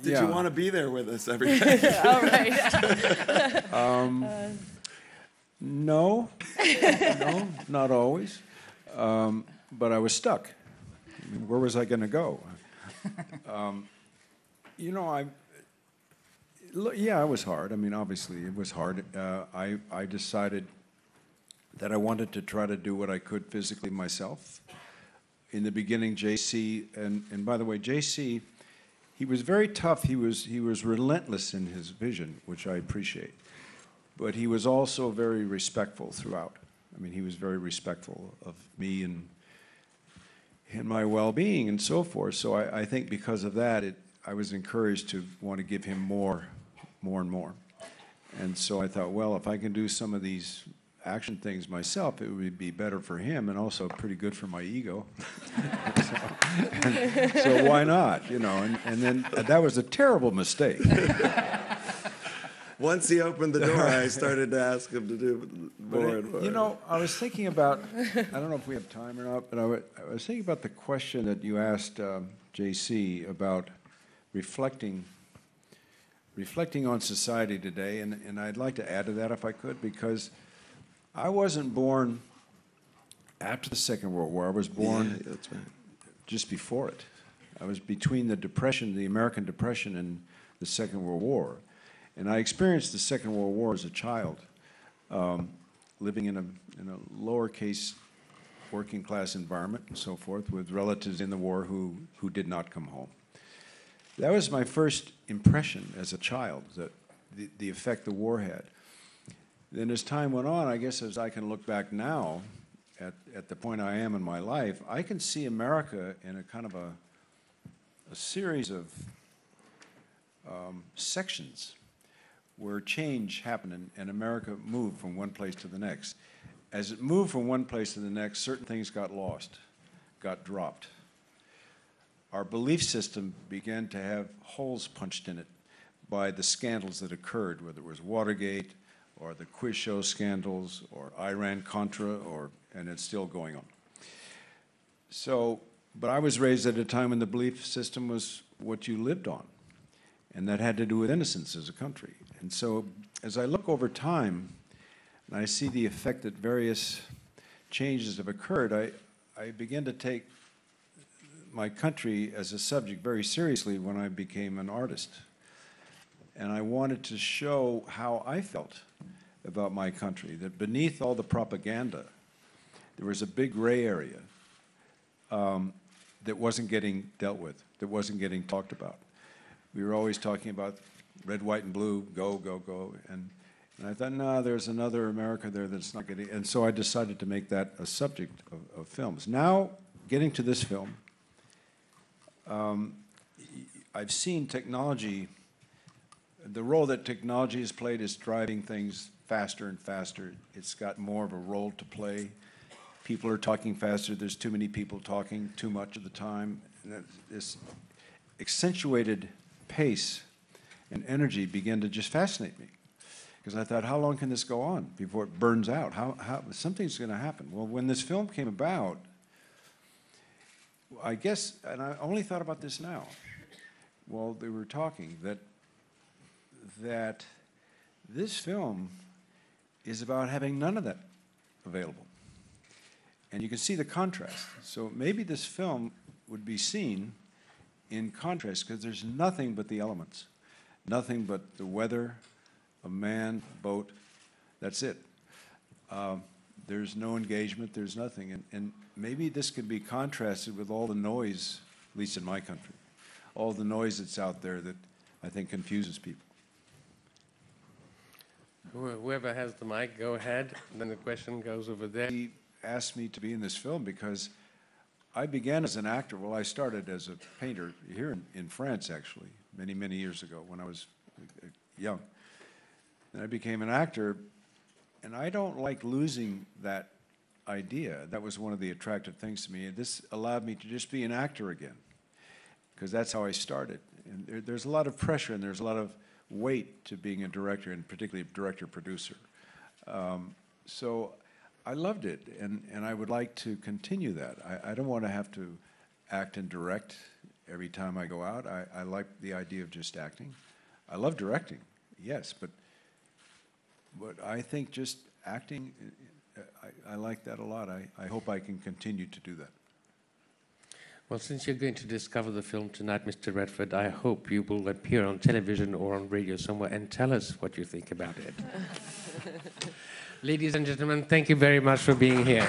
Did you want to be there with us every day? All right. No, no, not always. But I was stuck. I mean, where was I going to go? You know, yeah, it was hard. I mean, obviously, it was hard. I decided that I wanted to try to do what I could physically myself. In the beginning, JC, and by the way, JC, he was very tough. He was relentless in his vision, which I appreciate. But he was also very respectful throughout. I mean, he was very respectful of me and my well-being and so forth. So I think because of that, I was encouraged to want to give him more and more. And so I thought, well, if I can do some of these action things myself, it would be better for him and also pretty good for my ego. So why not, you know? And then that was a terrible mistake. Once he opened the door, I started to ask him to do more and more. You know, I was thinking about, I don't know if we have time or not, but I was thinking about the question that you asked JC about reflecting on society today, and I'd like to add to that if I could, because I wasn't born after the Second World War. I was born that's right. just before it. I was between the Depression, the American Depression, and the Second World War. And I experienced the Second World War as a child, living in a lowercase working class environment and so forth, with relatives in the war who did not come home. That was my first impression as a child, that the effect the war had. Then as time went on, I guess as I can look back now, at the point I am in my life, I can see America in a kind of a series of sections where change happened and America moved from one place to the next. As it moved from one place to the next, certain things got lost, got dropped. Our belief system began to have holes punched in it by the scandals that occurred, whether it was Watergate or the quiz show scandals or Iran-Contra, and it's still going on. So, but I was raised at a time when the belief system was what you lived on, and that had to do with innocence as a country. And so as I look over time and I see the effect that various changes have occurred, I begin to take my country as a subject very seriously when I became an artist. And I wanted to show how I felt about my country, that beneath all the propaganda, there was a big gray area that wasn't getting dealt with, that wasn't getting talked about. We were always talking about red, white, and blue, go, go, go. And I thought, no, there's another America there that's not getting, and so I decided to make that a subject of films. Now, getting to this film, I've seen technology, the role that technology has played is driving things faster and faster. It's got more of a role to play. People are talking faster. There's too many people talking too much of the time. And this accentuated pace and energy began to just fascinate me. Because I thought, how long can this go on before it burns out? Something's going to happen. Well, when this film came about, I guess, and I only thought about this now, while they were talking, that this film is about having none of that available. And you can see the contrast. So maybe this film would be seen in contrast, because there's nothing but the elements, nothing but the weather, a man, boat, that's it. There's no engagement, there's nothing. And maybe this could be contrasted with all the noise, at least in my country, all the noise that's out there that I think confuses people. Whoever has the mic, go ahead. And then the question goes over there. He asked me to be in this film because I began as an actor. Well, I started as a painter here in France, actually, many, many years ago when I was young. And I became an actor, and I don't like losing that idea. That was one of the attractive things to me. This allowed me to just be an actor again, because that's how I started. And there's a lot of pressure and there's a lot of weight to being a director, and particularly director-producer. So I loved it, and I would like to continue that. I don't want to have to act and direct every time I go out. I like the idea of just acting. I love directing, yes, but I think just acting, I like that a lot. I hope I can continue to do that. Well, since you're going to discover the film tonight, Mr. Redford, I hope you will appear on television or on radio somewhere and tell us what you think about it. Ladies and gentlemen, thank you very much for being here.